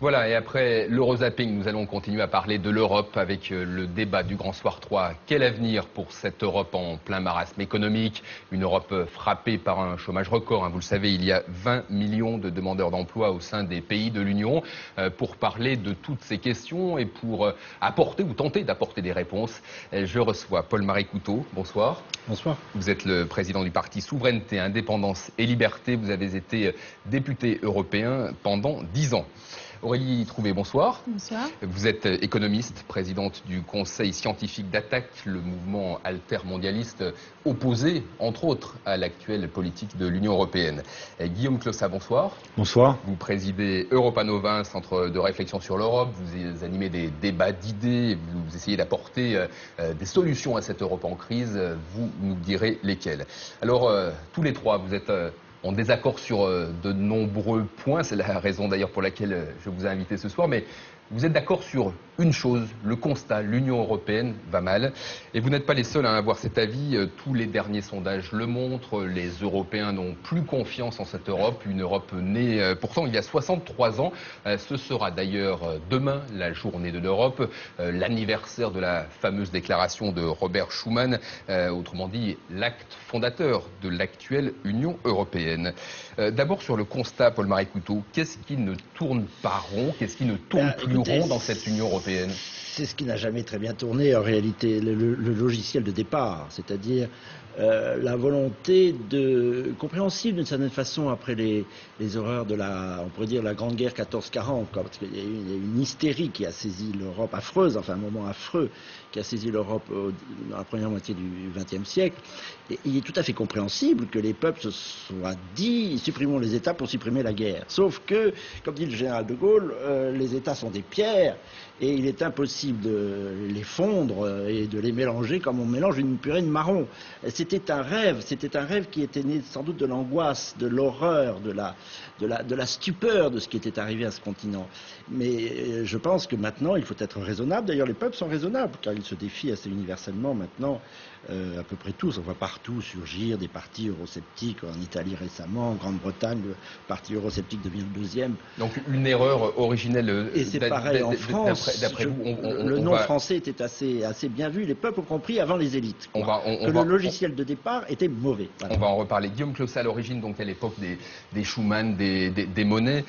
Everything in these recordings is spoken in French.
Voilà, et après l'Eurozapping, nous allons continuer à parler de l'Europe avec le débat du Grand Soir 3. Quel avenir pour cette Europe en plein marasme économique? Une Europe frappée par un chômage record, hein. Vous le savez, il y a 20 millions de demandeurs d'emploi au sein des pays de l'Union. Pour parler de toutes ces questions et pour apporter ou tenter d'apporter des réponses, je reçois Paul-Marie Coutot. Bonsoir. Bonsoir. Vous êtes le président du parti Souveraineté, Indépendance et Liberté. Vous avez été député européen pendant 10 ans. Aurélie Trouvé, bonsoir. Bonsoir. Vous êtes économiste, présidente du Conseil scientifique d'Attac, le mouvement altermondialiste opposé, entre autres, à l'actuelle politique de l'Union européenne. Guillaume Clossa, bonsoir. Bonsoir. Vous présidez Europa Nova, un centre de réflexion sur l'Europe. Vous animez des débats d'idées, vous essayez d'apporter des solutions à cette Europe en crise. Vous nous direz lesquelles. Alors, tous les trois, vous êtes en désaccord sur de nombreux points. C'est la raison d'ailleurs pour laquelle je vous ai invité ce soir. Mais vous êtes d'accord sur une chose, le constat, l'Union européenne va mal. Et vous n'êtes pas les seuls à avoir cet avis. Tous les derniers sondages le montrent. Les Européens n'ont plus confiance en cette Europe. Une Europe née pourtant il y a 63 ans. Ce sera d'ailleurs demain la journée de l'Europe, l'anniversaire de la fameuse déclaration de Robert Schuman, autrement dit l'acte fondateur de l'actuelle Union européenne. D'abord sur le constat, Paul-Marie Coutot, qu'est-ce qui ne tourne pas rond, qu'est-ce qui ne tourne plus rond dans cette Union européenne? C'est ce qui n'a jamais très bien tourné en réalité, le logiciel de départ, c'est-à-dire la volonté compréhensible d'une certaine façon après les horreurs de on pourrait dire la Grande Guerre 14-40, parce qu'il y a eu une hystérie qui a saisi l'Europe, affreuse, enfin un moment affreux, qui a saisi l'Europe dans la première moitié du XXe siècle. Et il est tout à fait compréhensible que les peuples se soient dit supprimons les États pour supprimer la guerre. Sauf que, comme dit le général de Gaulle, les États sont des pierres et il est impossible de les fondre et de les mélanger comme on mélange une purée de marron. C'était un rêve qui était né sans doute de l'angoisse, de l'horreur, de la stupeur de ce qui était arrivé à ce continent. Mais je pense que maintenant il faut être raisonnable. D'ailleurs les peuples sont raisonnables car ils se défient assez universellement maintenant. À peu près tous, on voit partout surgir des partis eurosceptiques, en Italie récemment, en Grande-Bretagne, le parti eurosceptique devient le deuxième. Donc une erreur originelle. Et c'est pareil en France, d'après vous, le nom français était assez bien vu, les peuples ont compris avant les élites, le logiciel de départ était mauvais. Voilà. On va en reparler. Guillaume Clossa, à l'origine, donc à l'époque des Schuman, des Monnet,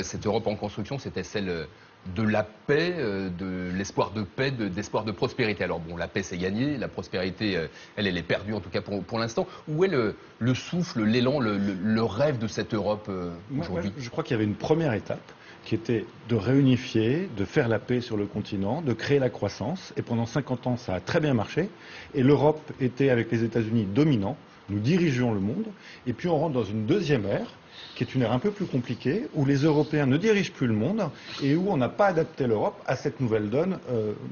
cette Europe en construction, c'était celle de la paix, de l'espoir de paix, d'espoir de prospérité. Alors bon, la paix c'est gagné, la prospérité, elle est perdue en tout cas pour l'instant. Où est le souffle, l'élan, le rêve de cette Europe aujourd'hui? Je crois qu'il y avait une première étape qui était de réunifier, de faire la paix sur le continent, de créer la croissance. Et pendant 50 ans, ça a très bien marché. Et l'Europe était, avec les États-Unis, dominant. Nous dirigeons le monde. Et puis on rentre dans une deuxième ère, qui est une ère un peu plus compliquée, où les Européens ne dirigent plus le monde et où on n'a pas adapté l'Europe à cette nouvelle donne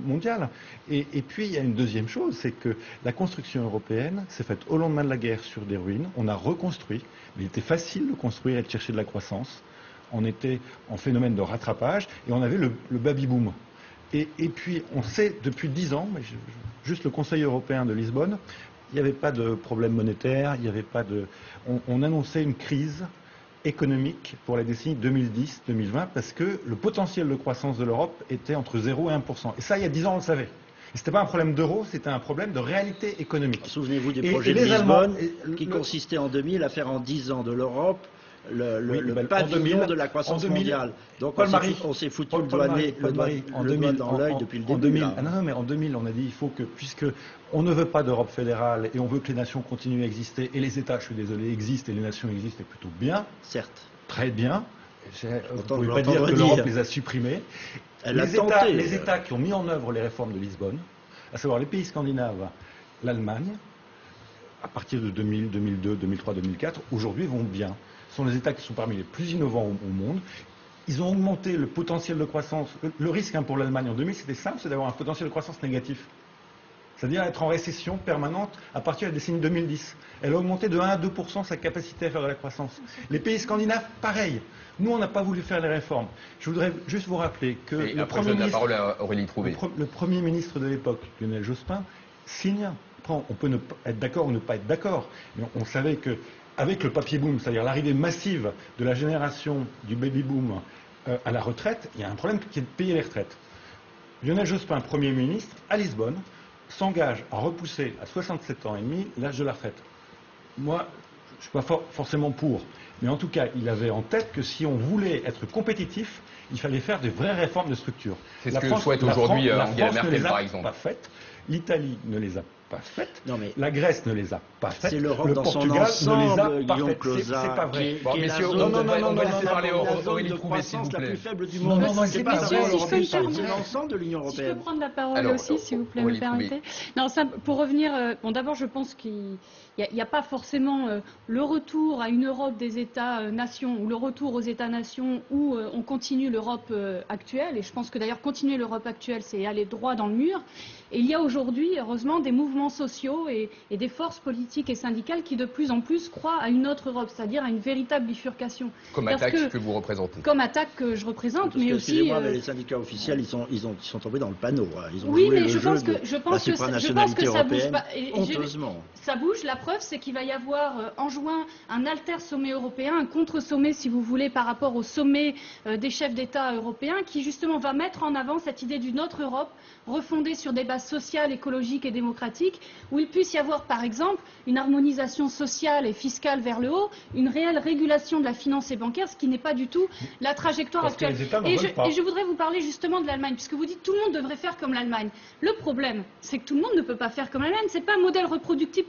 mondiale. Et puis il y a une deuxième chose, c'est que la construction européenne s'est faite au lendemain de la guerre sur des ruines. On a reconstruit, mais il était facile de construire et de chercher de la croissance. On était en phénomène de rattrapage et on avait le baby-boom. Et puis on sait depuis 10 ans, mais juste le Conseil européen de Lisbonne, il n'y avait pas de problème monétaire, il n'y avait pas de... On annonçait une crise économique pour la décennie 2010-2020 parce que le potentiel de croissance de l'Europe était entre 0 et 1%. Et ça, il y a 10 ans, on le savait. Et ce n'était pas un problème d'euro, c'était un problème de réalité économique. Souvenez-vous du projet de Lisbonne qui consistait en 2000 à faire en 10 ans de l'Europe le pavillon de la croissance mondiale. Donc on s'est foutu le doigt dans l'œil depuis le début. Non, mais en 2000, on a dit il faut que, puisque on ne veut pas d'Europe fédérale et on veut que les nations continuent à exister, et les États, je suis désolé, existent et les nations existent, et plutôt bien. Certes. Très bien. Vous ne pouvez pas dire que l'Europe les a supprimés. Les États qui ont mis en œuvre les réformes de Lisbonne, à savoir les pays scandinaves, l'Allemagne, à partir de 2000, 2002, 2003, 2004, aujourd'hui vont bien. Ce sont les États qui sont parmi les plus innovants au monde. Ils ont augmenté le potentiel de croissance. Le risque pour l'Allemagne en 2000, c'était simple, c'est d'avoir un potentiel de croissance négatif. C'est-à-dire être en récession permanente à partir de la décennie 2010. Elle a augmenté de 1 à 2% sa capacité à faire de la croissance. Les pays scandinaves, pareil. Nous, on n'a pas voulu faire les réformes. Je voudrais juste vous rappeler que le Premier ministre, la parole à Aurélie Trouvé. Le Premier ministre de l'époque, Lionel Jospin, signe. On peut ne pas être d'accord ou ne pas être d'accord, mais on savait que avec le papier boom, c'est-à-dire l'arrivée massive de la génération du baby boom à la retraite, il y a un problème qui est de payer les retraites. Lionel Jospin, Premier ministre, à Lisbonne, s'engage à repousser à 67 ans et demi l'âge de la retraite. Moi, je ne suis pas forcément pour, mais en tout cas, il avait en tête que si on voulait être compétitif, il fallait faire de vraies réformes de structure. C'est ce que souhaite aujourd'hui Angela Merkel, par exemple. Pas faites. L'Italie ne les a pas faites. Non, mais la Grèce ne les a pas faites. C'est l'Europe le dans Portugal son ne les a ensemble, pas Guillaume faites. Closa, C'est pas vrai. Bon, messieurs, on va laisser parler Aurélie Trouvé, s'il vous la plaît. plus faible du Non, monde. non, C'est c'est pas pas vrai, vrai, l'Europe si je du peux me Sud, c'est permettre. l'ensemble de l'Union Si je peux européenne. prendre la parole Alors, aussi, s'il vous plaît, Aurélie me permettez. Non, ça, pour revenir, bon, d'abord, je pense qu'il n'y a pas forcément le retour à une Europe des États-nations ou le retour aux États-nations où on continue l'Europe actuelle. Et je pense que d'ailleurs, continuer l'Europe actuelle, c'est aller droit dans le mur. Et il y a aujourd'hui, heureusement, des mouvements sociaux et des forces politiques et syndicales qui de plus en plus croient à une autre Europe, c'est-à-dire à une véritable bifurcation. Comme attaque que vous représentez. Bah, Comme attaque que je représente, mais aussi... Excusez-moi, mais les syndicats officiels, ils sont tombés dans le panneau. Ils ont Oui, joué mais le je jeu pense de que la supranationalité ça bouge européenne, pas. honteusement. Ça bouge. La preuve, c'est qu'il va y avoir en juin un alter sommet européen, un contre-sommet, si vous voulez, par rapport au sommet des chefs d'État européens, qui justement va mettre en avant cette idée d'une autre Europe, refondée sur des bases sociales, écologiques et démocratiques, où il puisse y avoir, par exemple, une harmonisation sociale et fiscale vers le haut, une réelle régulation de la finance et bancaire, ce qui n'est pas du tout la trajectoire Parce que actuelle. les États n'en Et veulent pas. je voudrais vous parler justement de l'Allemagne, puisque vous dites que tout le monde devrait faire comme l'Allemagne. Le problème, c'est que tout le monde ne peut pas faire comme l'Allemagne. Ce n'est pas un modèle reproductible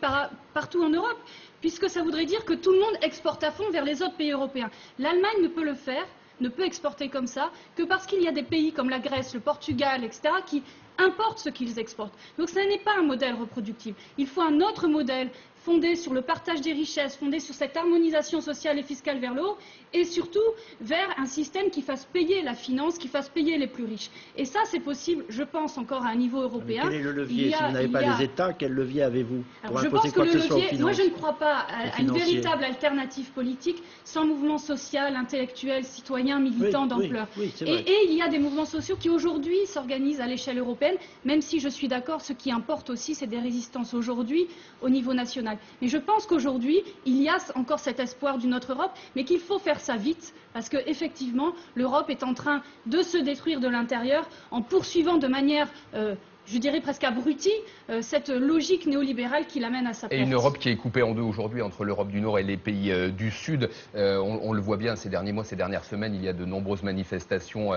partout en Europe, puisque ça voudrait dire que tout le monde exporte à fond vers les autres pays européens. L'Allemagne ne peut le faire, ne peut exporter comme ça, que parce qu'il y a des pays comme la Grèce, le Portugal, etc., qui importent ce qu'ils exportent. Donc ce n'est pas un modèle reproductible. Il faut un autre modèle fondé sur le partage des richesses, fondé sur cette harmonisation sociale et fiscale vers le haut, et surtout vers un système qui fasse payer la finance, qui fasse payer les plus riches. Et ça, c'est possible, je pense, encore à un niveau européen. Mais quel est le levier? Si vous n'avez pas les États, quel levier avez-vous pour je imposer pense que quoi le que ce soit aux levier, finances? moi je ne crois pas à une financiers. véritable alternative politique sans mouvement social, intellectuel, citoyen, militant d'ampleur. Oui, c'est vrai. Et il y a des mouvements sociaux qui aujourd'hui s'organisent à l'échelle européenne, même si je suis d'accord, ce qui importe aussi, c'est des résistances aujourd'hui au niveau national. Mais je pense qu'aujourd'hui, il y a encore cet espoir d'une autre Europe, mais qu'il faut faire ça vite, parce qu'effectivement, l'Europe est en train de se détruire de l'intérieur en poursuivant de manière, je dirais presque abrutie, cette logique néolibérale qui l'amène à sa perte. Et une Europe qui est coupée en deux aujourd'hui entre l'Europe du Nord et les pays du Sud. On le voit bien ces derniers mois, ces dernières semaines, il y a de nombreuses manifestations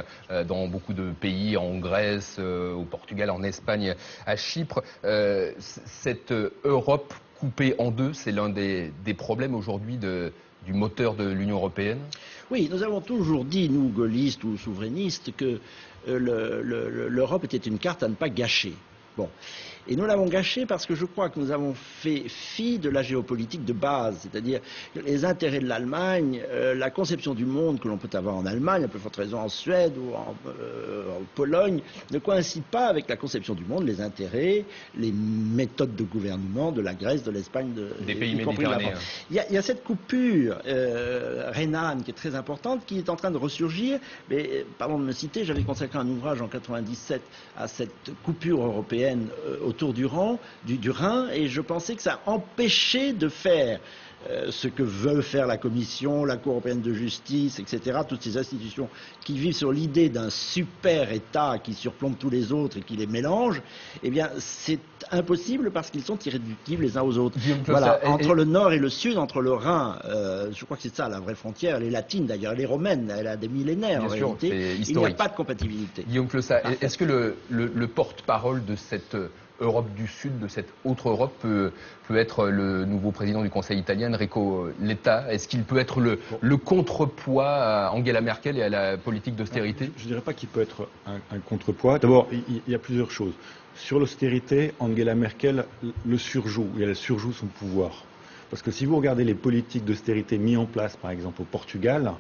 dans beaucoup de pays, en Grèce, au Portugal, en Espagne, à Chypre. Cette Europe coupée en deux, c'est l'un des problèmes aujourd'hui du moteur de l'Union européenne? Oui, nous avons toujours dit, nous, gaullistes ou souverainistes, que l'Europe était une carte à ne pas gâcher. Bon. Et nous l'avons gâché parce que je crois que nous avons fait fi de la géopolitique de base, c'est-à-dire les intérêts de l'Allemagne, la conception du monde que l'on peut avoir en Allemagne, à peu forte raison en Suède ou en Pologne, ne coïncident pas avec la conception du monde, les intérêts, les méthodes de gouvernement de la Grèce, de l'Espagne, des pays y compris de la méditerranéens. France. Il y a cette coupure rhénane qui est très importante, qui est en train de ressurgir. Mais pardon de me citer, j'avais consacré un ouvrage en 97 à cette coupure européenne autour du Rhin, et je pensais que ça empêchait de faire ce que veut faire la Commission, la Cour européenne de justice, etc., toutes ces institutions qui vivent sur l'idée d'un super État qui surplombe tous les autres et qui les mélange, eh bien c'est impossible parce qu'ils sont irréductibles les uns aux autres. Voilà, entre le nord et le sud, entre le Rhin, je crois que c'est ça la vraie frontière, elle est latine d'ailleurs, elle est romaine, elle a des millénaires en réalité, il n'y a pas de compatibilité. Guillaume Closa, est-ce que le porte-parole de cette Europe du Sud, de cette autre Europe, peut être le nouveau président du Conseil italien, Enrico Letta? Est-ce qu'il peut être le contrepoids à Angela Merkel et à la politique d'austérité? Je ne dirais pas qu'il peut être un contrepoids. D'abord, il y a plusieurs choses. Sur l'austérité, Angela Merkel le surjoue, et elle surjoue son pouvoir. Parce que si vous regardez les politiques d'austérité mises en place, par exemple au Portugal,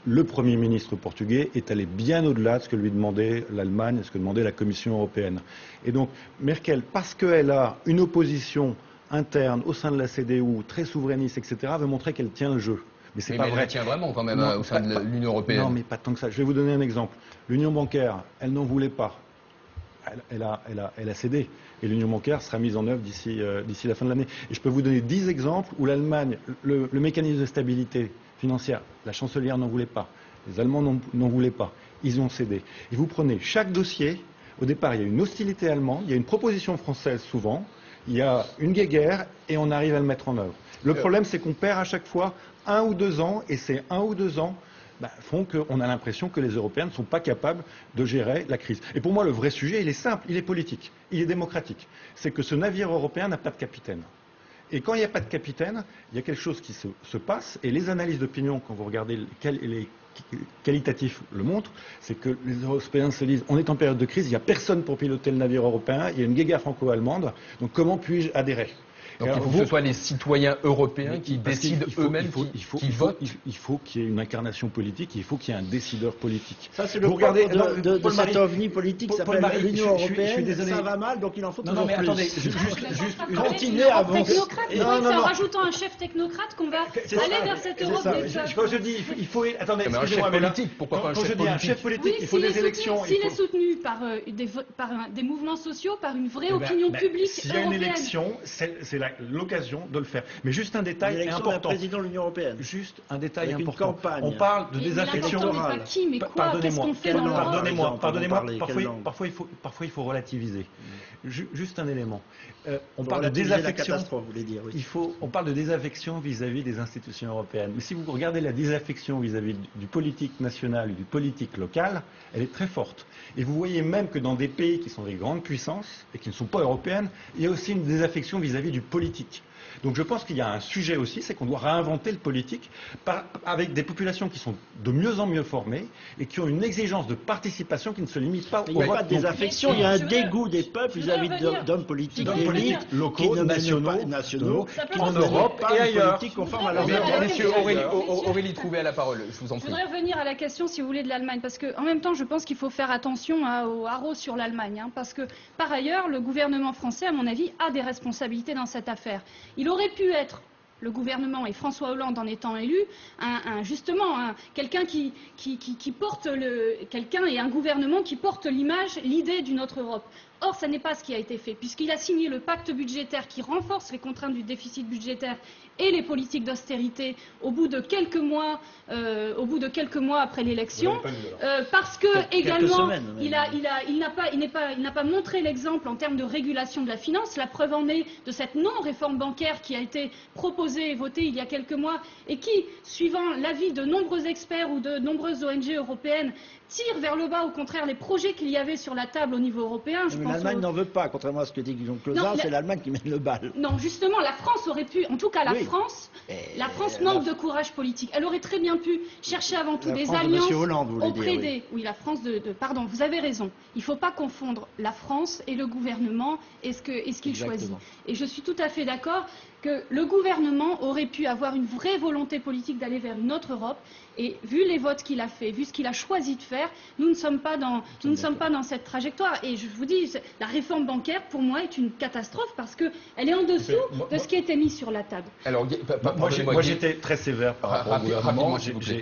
le Premier ministre portugais est allé bien au-delà de ce que lui demandait l'Allemagne et ce que demandait la Commission européenne. Et donc, Merkel, parce qu'elle a une opposition interne au sein de la CDU, très souverainiste, etc., veut montrer qu'elle tient le jeu. Mais c'est pas elle vrai. le tient vraiment quand même Non, au sein de l'Union européenne. Non, mais pas tant que ça. Je vais vous donner un exemple. L'union bancaire, elle n'en voulait pas. Elle a cédé. Et l'union bancaire sera mise en œuvre d'ici la fin de l'année. Et je peux vous donner 10 exemples où l'Allemagne, le mécanisme de stabilité financière, la chancelière n'en voulait pas. Les Allemands n'en voulaient pas. Ils ont cédé. Et vous prenez chaque dossier, au départ, il y a une hostilité allemande, il y a une proposition française souvent, il y a une guéguerre et on arrive à le mettre en œuvre. Le problème, c'est qu'on perd à chaque fois 1 ou 2 ans, et ces 1 ou 2 ans font qu'on a l'impression que les Européens ne sont pas capables de gérer la crise. Et pour moi, le vrai sujet, il est simple, il est politique, il est démocratique. C'est que ce navire européen n'a pas de capitaine. Et quand il n'y a pas de capitaine, il y a quelque chose qui se passe, et les analyses d'opinion, quand vous regardez les qualitatifs le montrent, c'est que les Européens se disent on est en période de crise, il n'y a personne pour piloter le navire européen, il y a une guéguerre franco-allemande, donc comment puis-je adhérer? Donc il faut que ce soit les citoyens européens qui décident eux-mêmes, qui votent. Il faut qu'il y ait une incarnation politique, il faut qu'il y ait un décideur politique. Ça, c'est le problème de cet ovni politique qui s'appelle l'Union européenne. Ça va mal, donc il en faut toujours plus. Attendez, juste continuer à avancer. C'est en rajoutant un chef technocrate qu'on va aller vers cette Europe des peuples. Quand je dis, il faut... Attendez, un chef politique, pourquoi pas un chef politique? Quand je dis un chef politique, il faut des élections. S'il est soutenu par des mouvements sociaux, par une vraie opinion publique européenne. S'il y a une élection, c'est l'occasion de le faire. Mais juste un détail important. Président de l'Union européenne. Juste un détail important. Campagne. On parle de désaffection. Pardonnez-moi. Parfois il faut relativiser. Juste un élément. On parle de désaffection. On parle de désaffection vis-à-vis des institutions européennes. Mais si vous regardez la désaffection vis-à-vis du politique national et du politique local, elle est très forte. Et vous voyez même que dans des pays qui sont des grandes puissances et qui ne sont pas européennes, il y a aussi une désaffection vis-à-vis du politique. Donc je pense qu'il y a un sujet aussi, c'est qu'on doit réinventer le politique avec des populations qui sont de mieux en mieux formées et qui ont une exigence de participation qui ne se limite pas au vote. Il n'y a pas de désaffection, il y a un dégoût des peuples vis-à-vis d'hommes politiques locaux, nationaux, en Europe et ailleurs. Messieurs, Aurélie Trouvé à la parole, je vous en prie. Je voudrais revenir à la question, si vous voulez, de l'Allemagne, parce qu'en même temps, je pense qu'il faut faire attention au haro sur l'Allemagne, parce que, par ailleurs, le gouvernement français, à mon avis, a des responsabilités dans cette affaire. Il aurait pu être, le gouvernement et François Hollande en étant élu, quelqu'un qui porte quelqu'un et un gouvernement qui porte l'idée d'une autre Europe. Or, ce n'est pas ce qui a été fait, puisqu'il a signé le pacte budgétaire qui renforce les contraintes du déficit budgétaire et les politiques d'austérité au bout de quelques mois après l'élection, parce que également il n'a pas montré l'exemple en termes de régulation de la finance. La preuve en est de cette non-réforme bancaire qui a été proposée et votée il y a quelques mois et qui, suivant l'avis de nombreux experts ou de nombreuses ONG européennes, tire vers le bas, au contraire, les projets qu'il y avait sur la table au niveau européen. L'Allemagne n'en veut pas, contrairement à ce que dit Guillaume Closard, c'est l'Allemagne qui mène le bal. Non, justement, la France aurait pu, en tout cas la France manque de courage politique. Elle aurait très bien pu chercher avant tout des alliances auprès des... Oui, la France Pardon, vous avez raison. Il ne faut pas confondre la France et le gouvernement et ce qu'il choisit. Et je suis tout à fait d'accord que le gouvernement aurait pu avoir une vraie volonté politique d'aller vers une autre Europe. Et vu les votes qu'il a fait, vu ce qu'il a choisi de faire, nous ne sommes pas dans cette trajectoire. Et je vous dis, la réforme bancaire, pour moi, est une catastrophe parce qu'elle est en dessous de ce qui a été mis sur la table. Alors, moi j'étais très sévère par rapport au gouvernement.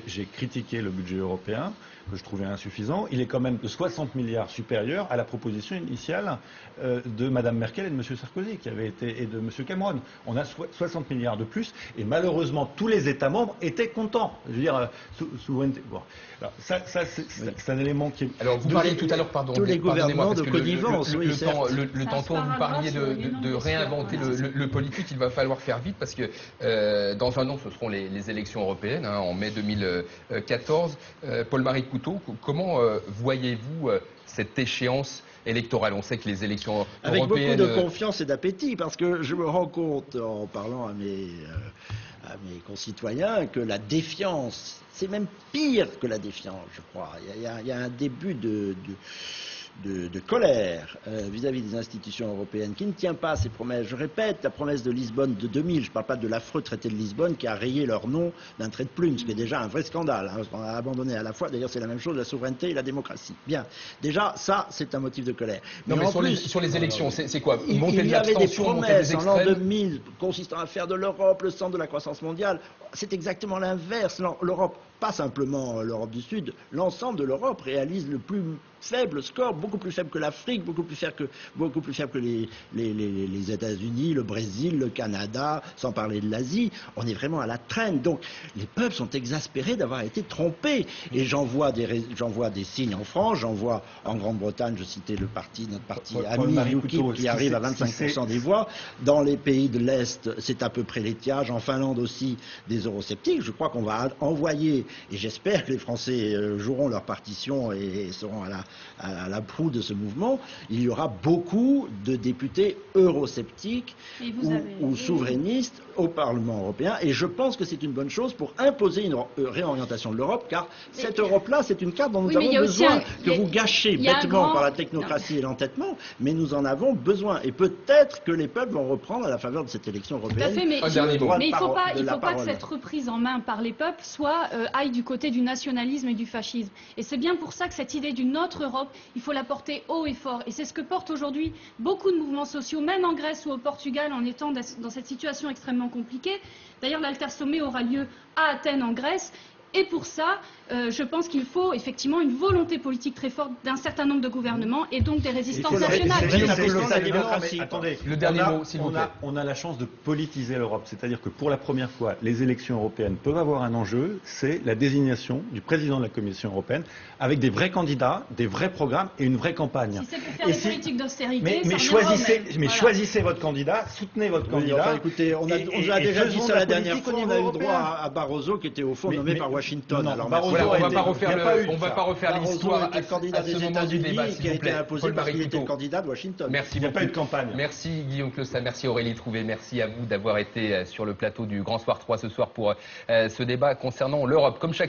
J'ai critiqué le budget européen, que je trouvais insuffisant. Il est quand même de 60 milliards supérieur à la proposition initiale de Mme Merkel et de M. Sarkozy, et de M. Cameron. On a 60 milliards de plus, et malheureusement, tous les États membres étaient contents. Je veux dire, souveraineté. Bon. Alors, c'est un élément qui est... Alors, vous parliez tout à l'heure, pardon, tous les gouvernements de connivence, le temps dont vous parliez de réinventer le politique, il va falloir faire vite, parce que dans un an, ce seront les élections européennes, en mai 2014. Paul-Marie Couteau, comment voyez-vous cette échéance électorale? On sait que les élections avec européennes... beaucoup de confiance et d'appétit, parce que je me rends compte, en parlant à mes concitoyens, que la défiance, c'est même pire que la défiance, je crois. Il y a un début de colère vis-à-vis des institutions européennes qui ne tient pas à ses promesses. Je répète, la promesse de Lisbonne de 2000, je ne parle pas de l'affreux traité de Lisbonne qui a rayé leur nom d'un trait de plume, ce qui est déjà un vrai scandale. On a abandonné à la fois, d'ailleurs c'est la même chose, la souveraineté et la démocratie. Bien, déjà ça c'est un motif de colère. Mais sur les élections, c'est quoi? Il y avait des promesses en l'an 2000 consistant à faire de l'Europe le centre de la croissance mondiale. c'est exactement l'inverse. L'Europe, pas simplement l'Europe du Sud, l'ensemble de l'Europe réalise le plus faible score, beaucoup plus faible que l'Afrique, beaucoup plus faible que les États-Unis, le Brésil, le Canada, sans parler de l'Asie. On est vraiment à la traîne. Donc les peuples sont exaspérés d'avoir été trompés. Et j'en vois des signes en France, j'en vois en Grande-Bretagne, je citais notre parti ami UKIP qui arrive à 25% des voix. Dans les pays de l'Est, c'est à peu près l'étiage. En Finlande aussi, des eurosceptiques. Je crois qu'on va envoyer, et j'espère que les Français joueront leur partition et seront à la proue de ce mouvement. Il y aura beaucoup de députés eurosceptiques ou souverainistes au Parlement européen. Et je pense que c'est une bonne chose pour imposer une réorientation de l'Europe, car cette Europe-là, c'est une carte dont nous avons besoin, que vous gâchez bêtement par la technocratie et l'entêtement, mais nous en avons besoin. Et peut-être que les peuples vont reprendre à la faveur de cette élection européenne. Tout à fait, mais il ne faut pas que cette reprise en main par les peuples aille du côté du nationalisme et du fascisme. Et c'est bien pour ça que cette idée d'une autre Europe, il faut la porter haut et fort. Et c'est ce que portent aujourd'hui beaucoup de mouvements sociaux, même en Grèce ou au Portugal, en étant dans cette situation extrêmement compliquée. D'ailleurs, l'Alter-Sommet aura lieu à Athènes, en Grèce. Et pour ça, je pense qu'il faut effectivement une volonté politique très forte d'un certain nombre de gouvernements et donc des résistances nationales. Attendez, le dernier mot, s'il vous plaît. On a la chance de politiser l'Europe, c'est-à-dire que pour la première fois, les élections européennes peuvent avoir un enjeu, c'est la désignation du président de la Commission européenne avec des vrais candidats, des vrais programmes et une vraie campagne. Si c'est pour faire des politiques d'austérité, choisissez votre candidat, soutenez votre candidat. Enfin, écoutez, on a déjà dit ça la dernière fois, on a eu droit à Barroso qui était au fond nommé par Washington. Alors, voilà, on ne va pas refaire l'histoire à ce moment du débat, s'il vous plaît. Paul Marie était le candidat de Washington. Merci Il n'y a beaucoup. pas eu de campagne. Merci Guillaume Clossa, merci Aurélie Trouvé, merci à vous d'avoir été sur le plateau du Grand Soir 3 ce soir pour ce débat concernant l'Europe. Comme chaque